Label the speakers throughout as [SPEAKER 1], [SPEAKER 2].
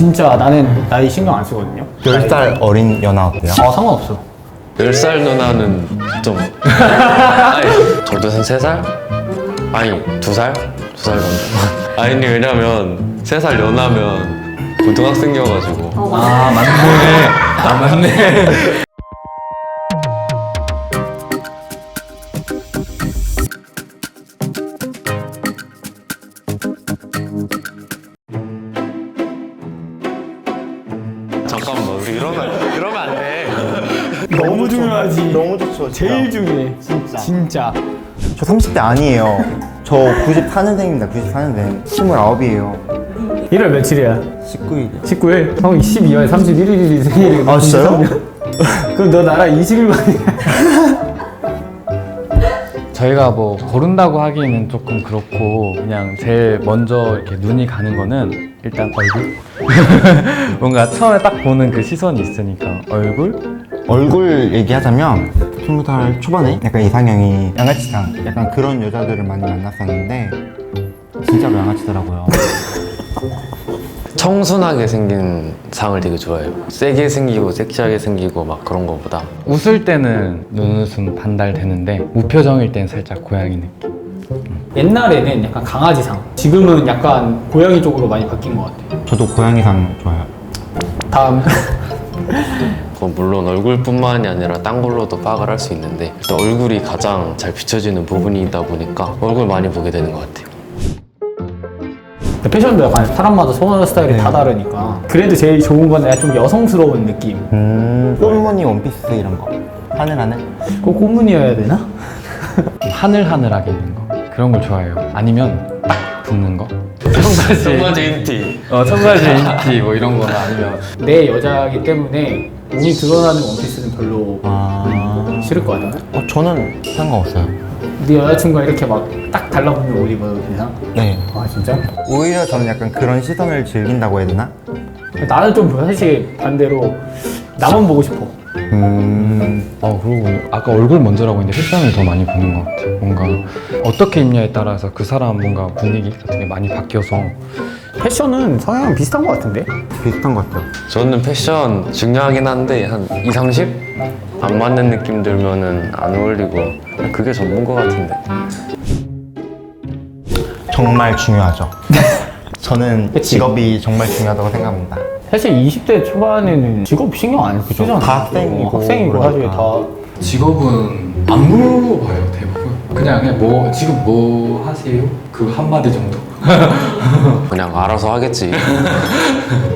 [SPEAKER 1] 진짜 나는 나이 신경 안 쓰거든요.
[SPEAKER 2] 10살 어린 연하 어때요?
[SPEAKER 1] 상관없어.
[SPEAKER 3] 10살 누나는 좀 아니 저도 한 3살? 아니 2살? 2살 정도 아니 왜냐면 3살 연하면 고등학생이어가지고
[SPEAKER 4] 아 맞네. 아 맞네.
[SPEAKER 3] 잠깐만 우리 이러면 안 돼.
[SPEAKER 1] 너무 중요하지.
[SPEAKER 2] 너무 좋죠.
[SPEAKER 1] 제일 중요해. 진짜.
[SPEAKER 2] 저 30대 아니에요. 저 94년생입니다. 94년생. 29이에요.
[SPEAKER 1] 1월 며칠이야?
[SPEAKER 2] 19일.
[SPEAKER 1] 19일? 형 12월 31일이 생일이거든.
[SPEAKER 2] 아, 진짜요?
[SPEAKER 1] 그럼 너 나랑 20일 만이야.
[SPEAKER 4] 저희가 뭐 고른다고 하기에는 조금 그렇고 그냥 제일 먼저 이렇게 눈이 가는 거는 일단 얼굴? 뭔가 처음에 딱 보는 그 시선이 있으니까 얼굴?
[SPEAKER 2] 얼굴 얘기하자면 20살 초반에 약간 이상형이 양아치상 약간 그런 여자들을 많이 만났었는데 진짜로 양아치더라고요.
[SPEAKER 3] 청순하게 생긴 상을 되게 좋아해요. 세게 생기고 섹시하게 생기고 막 그런 거보다
[SPEAKER 4] 웃을 때는 눈웃음 반달되는데 무표정일 땐 살짝 고양이 느낌.
[SPEAKER 1] 옛날에는 약간 강아지상. 지금은 약간 고양이 쪽으로 많이 바뀐 것 같아.
[SPEAKER 2] 저도 고양이상 좋아요.
[SPEAKER 1] 다음.
[SPEAKER 3] 물론 얼굴뿐만이 아니라 딴 걸로도 파악을 할 수 있는데 일단 얼굴이 가장 잘 비춰지는 부분이다 보니까 얼굴 많이 보게 되는 것 같아요.
[SPEAKER 1] 패션도 약간 사람마다 선호하는 스타일이 다 다르니까. 그래도 제일 좋은 건 약간 좀 여성스러운 느낌.
[SPEAKER 2] 꽃무늬 원피스 이런 거. 하늘하늘?
[SPEAKER 1] 꼭 꽃무늬여야 되나?
[SPEAKER 4] 하늘하늘하게 있는 거 그런 걸 좋아해요. 아니면 딱 붙는 거. 청바지,
[SPEAKER 3] 청바지 인티.
[SPEAKER 4] 청바지 인티 뭐 이런 거나 아니면
[SPEAKER 1] 내 여자이기 때문에 몸이 드러나는 원피스는 별로 싫을 것 같아.
[SPEAKER 2] 저는 상관없어요.
[SPEAKER 1] 네 여자친구가 이렇게 막 딱 달라붙는 옷 입어도 괜찮아?
[SPEAKER 2] 네.
[SPEAKER 1] 아 진짜?
[SPEAKER 2] 오히려 저는 약간 그런 시선을 즐긴다고 해야 되나?
[SPEAKER 1] 나는 좀 사실 반대로 나만 보고 싶어.
[SPEAKER 4] 그리고 아까 얼굴 먼저라고 했는데 패션을 더 많이 보는 것 같아요. 뭔가 어떻게 입냐에 따라서 그 사람 뭔가 분위기 같은 게 많이 바뀌어서
[SPEAKER 1] 패션은 성향은 비슷한 것 같은데?
[SPEAKER 2] 비슷한 것 같아요.
[SPEAKER 3] 저는 패션 중요하긴 한데 한 2, 30? 안 맞는 느낌 들면은 안 어울리고 그게 전부인 것 같은데.
[SPEAKER 2] 정말 중요하죠. 저는
[SPEAKER 1] 그치?
[SPEAKER 2] 직업이 정말 중요하다고 생각합니다.
[SPEAKER 1] 사실 20대 초반에는 직업 신경 안 쓰죠.
[SPEAKER 2] 다 학생이고
[SPEAKER 1] 학생이고 사실
[SPEAKER 2] 그러니까.
[SPEAKER 1] 다.
[SPEAKER 4] 직업은 안 물어봐요 대부분. 그냥 뭐 지금 뭐 하세요? 그 한마디 정도.
[SPEAKER 3] 그냥 알아서 하겠지.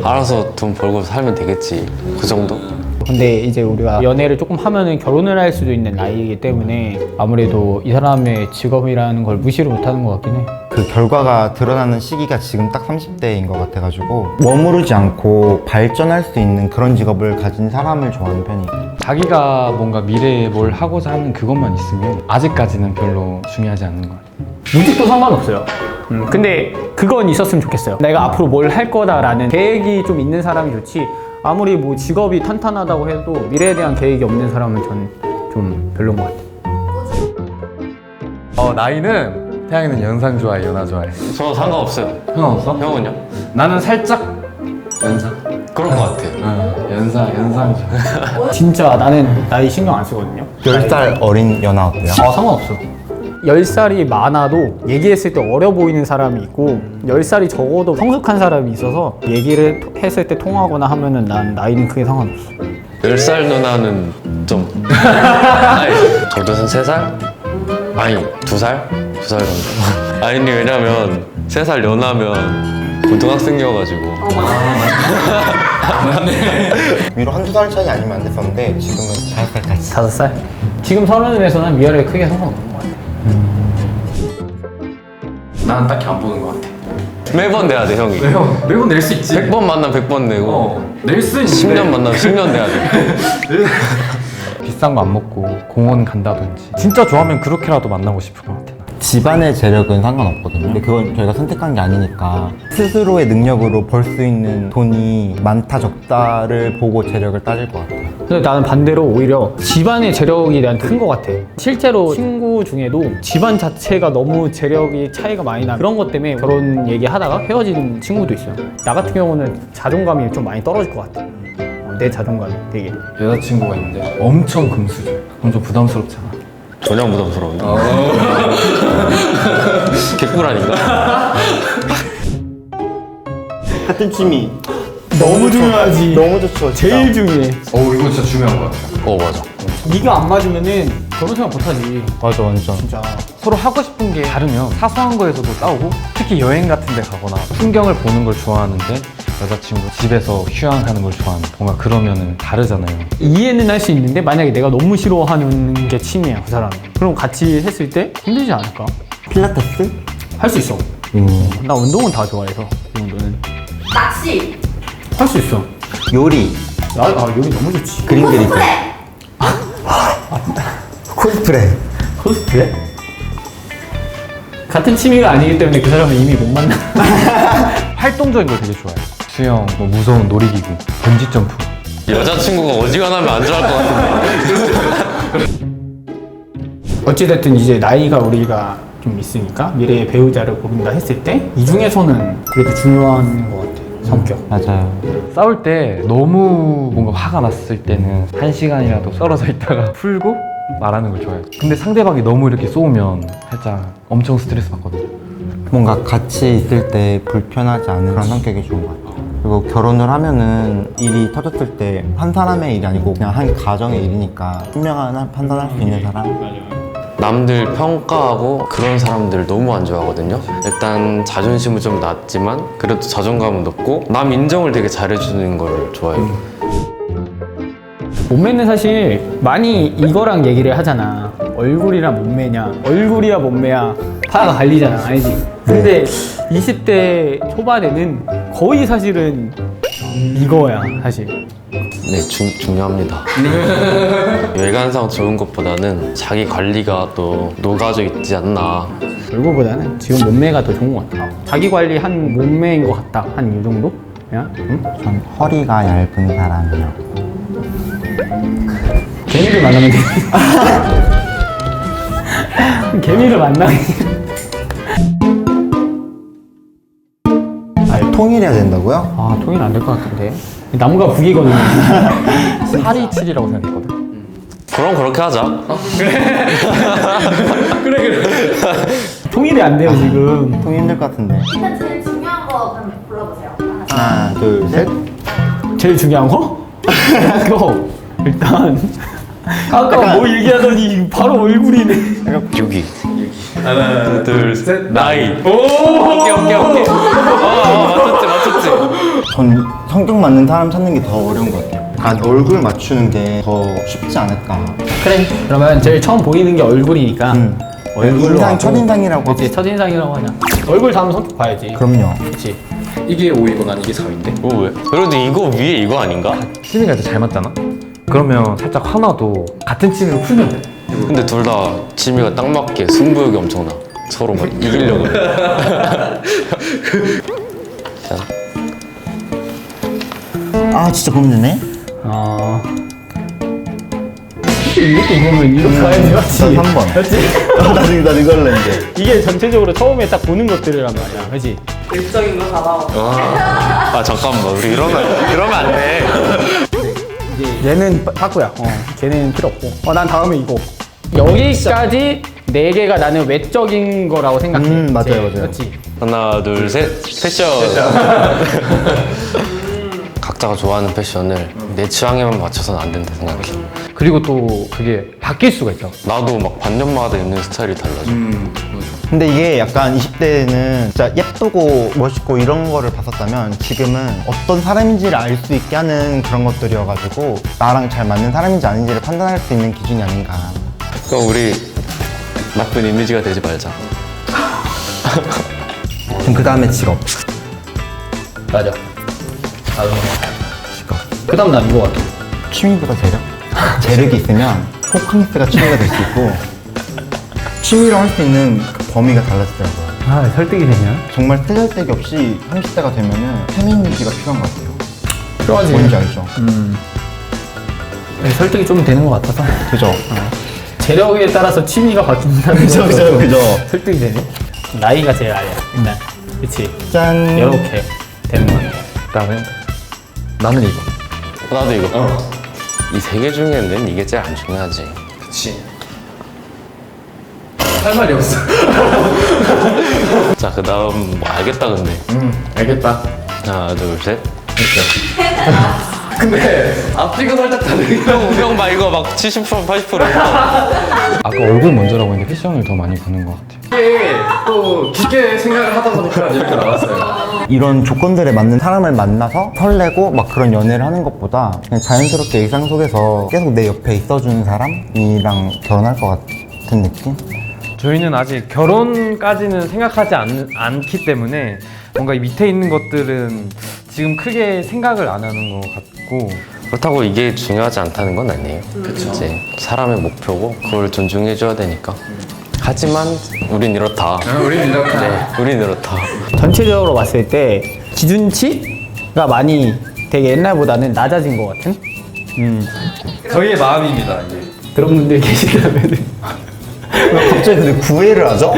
[SPEAKER 3] 알아서 돈 벌고 살면 되겠지. 그 정도?
[SPEAKER 1] 근데 이제 우리가 연애를 조금 하면은 결혼을 할 수도 있는 나이이기 때문에 아무래도 이 사람의 직업이라는 걸 무시를 못하는 것 같긴 해.
[SPEAKER 2] 그 결과가 드러나는 시기가 지금 딱 30대인 것 같아가지고 머무르지 않고 발전할 수 있는 그런 직업을 가진 사람을 좋아하는 편이에요.
[SPEAKER 4] 자기가 뭔가 미래에 뭘 하고자 하는 그것만 있으면 아직까지는 별로 중요하지 않는 것 같아요.
[SPEAKER 1] 무직도 상관없어요. 근데 그건 있었으면 좋겠어요. 내가 앞으로 뭘 할 거다라는 계획이 좀 있는 사람이 좋지. 아무리 뭐 직업이 탄탄하다고 해도 미래에 대한 계획이 없는 사람은 전 좀 별로인 것 같아요.
[SPEAKER 4] 나이는 태양이는 연상 좋아해, 연하 좋아해.
[SPEAKER 3] 저 상관없어요.
[SPEAKER 4] 상관없어?
[SPEAKER 3] 형은요?
[SPEAKER 4] 나는 살짝 연상.
[SPEAKER 3] 그런 것 같아요.
[SPEAKER 4] 연상 좋아해.
[SPEAKER 1] 진짜 나는 나이 신경 안 쓰거든요.
[SPEAKER 2] 10살 어린 연하 어때요?
[SPEAKER 1] 상관없어. 10살이 많아도 얘기했을 때 어려 보이는 사람이 있고 10살이 적어도 성숙한 사람이 있어서 얘기를 했을 때 통하거나 하면은 난 나이는 크게 상관없어.
[SPEAKER 3] 10살 누나는 좀 아니 저도 한 3살? 아니 2살? 2살 정도 아니 왜냐면 3살 연하면 고등학생이어가지고
[SPEAKER 2] 위로 한두 살 차이 아니면 안 됐었는데 지금은 5살까지.
[SPEAKER 1] 5살? 지금 30에서는 위아래 크게 상관없는 것 같아.
[SPEAKER 4] 나는 딱히 안 보는 것 같아.
[SPEAKER 3] 매번 내야 돼 형이.
[SPEAKER 4] 형, 매번 낼 수 있지.
[SPEAKER 3] 100번 만나면 100번 내고
[SPEAKER 4] 낼 수 있는데
[SPEAKER 3] 10년 만나면 10년 내야 돼.
[SPEAKER 4] 비싼 거 안 먹고 공원 간다든지 진짜 좋아하면 그렇게라도 만나고 싶을 것 같아.
[SPEAKER 2] 집안의 재력은 상관없거든요. 근데 그건 저희가 선택한 게 아니니까 스스로의 능력으로 벌 수 있는 돈이 많다 적다를 보고 재력을 따질 것 같아요.
[SPEAKER 1] 근데 나는 반대로 오히려 집안의 재력이 나한테 큰 것 같아. 실제로 친구 중에도 집안 자체가 너무 재력이 차이가 많이 나 그런 것 때문에 결혼 얘기하다가 헤어진 친구도 있어요. 나 같은 경우는 자존감이 좀 많이 떨어질 것 같아. 내 자존감이 되게.
[SPEAKER 4] 여자친구가 있는데 엄청 금수저. 그럼 좀 부담스럽잖아.
[SPEAKER 3] 전혀 안 부담스러운데. 개꿀 아닌가?
[SPEAKER 2] 같은 취미
[SPEAKER 1] 너무 중요하지.
[SPEAKER 2] 너무 좋죠.
[SPEAKER 1] 제일 중요해.
[SPEAKER 4] 이거 진짜 중요한 것 같아.
[SPEAKER 3] 맞아.
[SPEAKER 1] 네가 안 맞으면은 결혼 생활 못하지.
[SPEAKER 2] 맞아 완전.
[SPEAKER 1] 진짜.
[SPEAKER 4] 서로 하고 싶은 게 다르면 사소한 거에서도 싸우고 특히 여행 같은 데 가거나 풍경을 보는 걸 좋아하는데 여자친구 집에서 휴양하는 걸 좋아하는 뭔가 그러면은 다르잖아요.
[SPEAKER 1] 이해는 할 수 있는데 만약에 내가 너무 싫어하는 게 취미야 그 사람이. 그럼 같이 했을 때 힘들지 않을까?
[SPEAKER 2] 필라테스?
[SPEAKER 1] 할 수 있어. 나 운동은 다 좋아해서 이 정도는
[SPEAKER 5] 낚시,
[SPEAKER 1] 할 수 있어.
[SPEAKER 2] 요리,
[SPEAKER 1] 요리 너무 좋지.
[SPEAKER 2] 그림 그리기,
[SPEAKER 5] 코스프레.
[SPEAKER 2] 코스프레.
[SPEAKER 1] 코스프레? 같은 취미가 아니기 때문에 그 사람은 이미 못 만나.
[SPEAKER 4] 활동적인 걸 되게 좋아해요. 수영, 뭐 무서운 놀이기구, 번지 점프.
[SPEAKER 3] 여자친구가 어지간하면 안 좋아할 것 같은데.
[SPEAKER 1] 어찌됐든 이제 나이가 우리가 좀 있으니까 미래의 배우자를 고른다 했을 때 이 중에서는 그래도 중요한 것 같아. 성격.
[SPEAKER 2] 맞아요.
[SPEAKER 4] 싸울 때 너무 뭔가 화가 났을 때는 1시간이라도 썰어서 있다가 풀고 말하는 걸 좋아해요. 근데 상대방이 너무 이렇게 쏘우면 살짝 엄청 스트레스 받거든요.
[SPEAKER 2] 뭔가 같이 있을 때 불편하지 않은 그런 성격이 좋은 것 같아요. 그리고 결혼을 하면은 일이 터졌을 때 한 사람의 일이 아니고 그냥 한 가정의 일이니까 분명한 판단할 수 있는 사람.
[SPEAKER 3] 남들 평가하고 그런 사람들 너무 안 좋아하거든요. 일단 자존심은 좀 낮지만 그래도 자존감은 높고 남 인정을 되게 잘해주는 걸 좋아해요.
[SPEAKER 1] 몸매는 사실 많이 이거랑 얘기를 하잖아. 얼굴이랑 몸매냐. 얼굴이야 몸매야. 파가 갈리잖아. 알지? 근데 20대 초반에는 거의 사실은 이거야 사실.
[SPEAKER 3] 네, 중요합니다. 외관상 좋은 것보다는 자기 관리가 또 녹아져 있지 않나.
[SPEAKER 1] 얼굴보다는 지금 몸매가 더 좋은 것 같아. 자기 관리한 몸매인 것 같다. 한 이 정도? 야? 응?
[SPEAKER 2] 전 허리가 얇은 사람이요.
[SPEAKER 1] 개미를 만나면 돼. 개미를 만나면
[SPEAKER 2] 통일해야 된다고요?
[SPEAKER 1] 아, 통일 안 될 것 같은데. 나무가 북이거든요.
[SPEAKER 4] 427이라고 생각했거든.
[SPEAKER 3] 그럼 그렇게 하자.
[SPEAKER 1] 그래. 통일이 안 돼요, 지금.
[SPEAKER 2] 통일 힘들 것 같은데.
[SPEAKER 5] 일단 제일 중요한 거 그럼 골라보세요. 하나.
[SPEAKER 2] 하나, 둘, 셋.
[SPEAKER 1] 제일 중요한 거? 그거 일단 아까 뭐 얘기하더니 바로 얼굴이네.
[SPEAKER 3] 6위. 하나, 둘, 셋. 나이. 오케이. 맞췄지.
[SPEAKER 2] 전 성격 맞는 사람 찾는 게 더 어려운 것 같아요. 얼굴 맞추는 게 더 쉽지 않을까.
[SPEAKER 1] 그래. 그러면 제일 처음 보이는 게 얼굴이니까 얼굴로
[SPEAKER 2] 인상,
[SPEAKER 1] 하고.
[SPEAKER 2] 첫인상이라고.
[SPEAKER 1] 그렇지, 첫인상이라고 하자. 얼굴 다음 성격 봐야지.
[SPEAKER 2] 그럼요.
[SPEAKER 1] 그렇지.
[SPEAKER 4] 이게 5이고 난 이게 4인데?
[SPEAKER 3] 왜? 그래도 이거 위에 이거 아닌가?
[SPEAKER 4] 취미가 이제 잘 맞잖아? 그러면 살짝 화나도 같은 취미로 풀면 돼.
[SPEAKER 3] 근데 둘 다 취미가 딱 맞게 승부욕이 엄청나. 서로 막 이기려고 해. 자,
[SPEAKER 2] 아 진짜 고민되네.
[SPEAKER 1] 이렇게 보면 이렇게 봐야지. 맞지?
[SPEAKER 2] 3번.
[SPEAKER 1] 맞지?
[SPEAKER 2] 나 이거 할래 이제.
[SPEAKER 1] 이게 전체적으로 처음에 딱 보는 것들이란 말이야. 그렇지?
[SPEAKER 5] 일적인 거 다 나오고.
[SPEAKER 3] 아 잠깐만 우리 이러면 안 돼.
[SPEAKER 1] 얘는 빠꾸야. 걔는 필요 없고. 난 다음에 이거. 여기까지 4개가 나는 외적인 거라고 생각해.
[SPEAKER 2] 맞아요.
[SPEAKER 1] 그렇지?
[SPEAKER 3] 하나, 둘, 셋. 패션. 각자가 좋아하는 패션을 내 취향에만 맞춰서는 안 된다 생각해.
[SPEAKER 4] 그리고 또 그게 바뀔 수가 있잖아.
[SPEAKER 3] 나도 막 반년마다 입는 스타일이 달라져.
[SPEAKER 2] 근데 이게 약간 20대에는 진짜 예쁘고 멋있고 이런 거를 봤었다면 지금은 어떤 사람인지를 알 수 있게 하는 그런 것들이어가지고 나랑 잘 맞는 사람인지 아닌지를 판단할 수 있는 기준이 아닌가.
[SPEAKER 3] 그럼 우리 나쁜 이미지가 되지 말자.
[SPEAKER 2] 그럼 그 다음에 직업.
[SPEAKER 1] 맞아. 그 다음 난 이거 같아.
[SPEAKER 2] 취미보다 재력? 재력이 있으면 호캉스가 취미가 될 수 있고 취미로 할 수 있는 그 범위가 달라지더라고요.
[SPEAKER 1] 아, 설득이 되냐?
[SPEAKER 2] 정말 쓰잘데기 없이 30대가 되면은 페미니티가 필요한 것 같아요.
[SPEAKER 1] 필요하지.
[SPEAKER 2] 뭔지 알죠?
[SPEAKER 1] 설득이 좀 되는 것 같아서.
[SPEAKER 2] 그죠?
[SPEAKER 1] 재력에 따라서 취미가 바뀐다는
[SPEAKER 2] 그죠,
[SPEAKER 1] 것도
[SPEAKER 2] 그죠,
[SPEAKER 1] 좀
[SPEAKER 2] 그죠.
[SPEAKER 1] 설득이 되네. 나이가 제일 아니야 일단. 그치.
[SPEAKER 2] 짠.
[SPEAKER 1] 이렇게 되는 것 같아.
[SPEAKER 4] 나는 이거.
[SPEAKER 3] 나도 이거. 이 세 개 중에는 이게 제일 안 중요하지.
[SPEAKER 4] 그치. 할 말이 없어.
[SPEAKER 3] 자, 그 다음 뭐 알겠다 근데.
[SPEAKER 4] 알겠다.
[SPEAKER 3] 하나, 둘, 셋.
[SPEAKER 4] 근데 앞뒤가 살짝 다르긴
[SPEAKER 3] 형 봐 이거 막 70% 80%.
[SPEAKER 4] 아까 얼굴 먼저라고 했는데 패션을 더 많이 보는 것 같아요. 이게 또 깊게 생각을 하다 보니까 이렇게 나왔어요.
[SPEAKER 2] 이런 조건들에 맞는 사람을 만나서 설레고 막 그런 연애를 하는 것보다 그냥 자연스럽게 일상 속에서 계속 내 옆에 있어주는 사람이랑 결혼할 것 같은 느낌?
[SPEAKER 6] 저희는 아직 결혼까지는 생각하지 않기 때문에 뭔가 이 밑에 있는 것들은 지금 크게 생각을 안 하는 것 같고
[SPEAKER 3] 그렇다고 이게 중요하지 않다는 건 아니에요. 이제 사람의 목표고 그걸 존중해줘야 되니까. 하지만 우린 이렇다.
[SPEAKER 4] 우린 이렇게.
[SPEAKER 3] 네, 우린 이렇다.
[SPEAKER 1] 전체적으로 봤을 때 기준치가 많이 되게 옛날보다는 낮아진 것 같은
[SPEAKER 6] 저희의 마음입니다. 이게.
[SPEAKER 1] 그런 분들 계시다면
[SPEAKER 2] 갑자기 근데 구애를 하죠?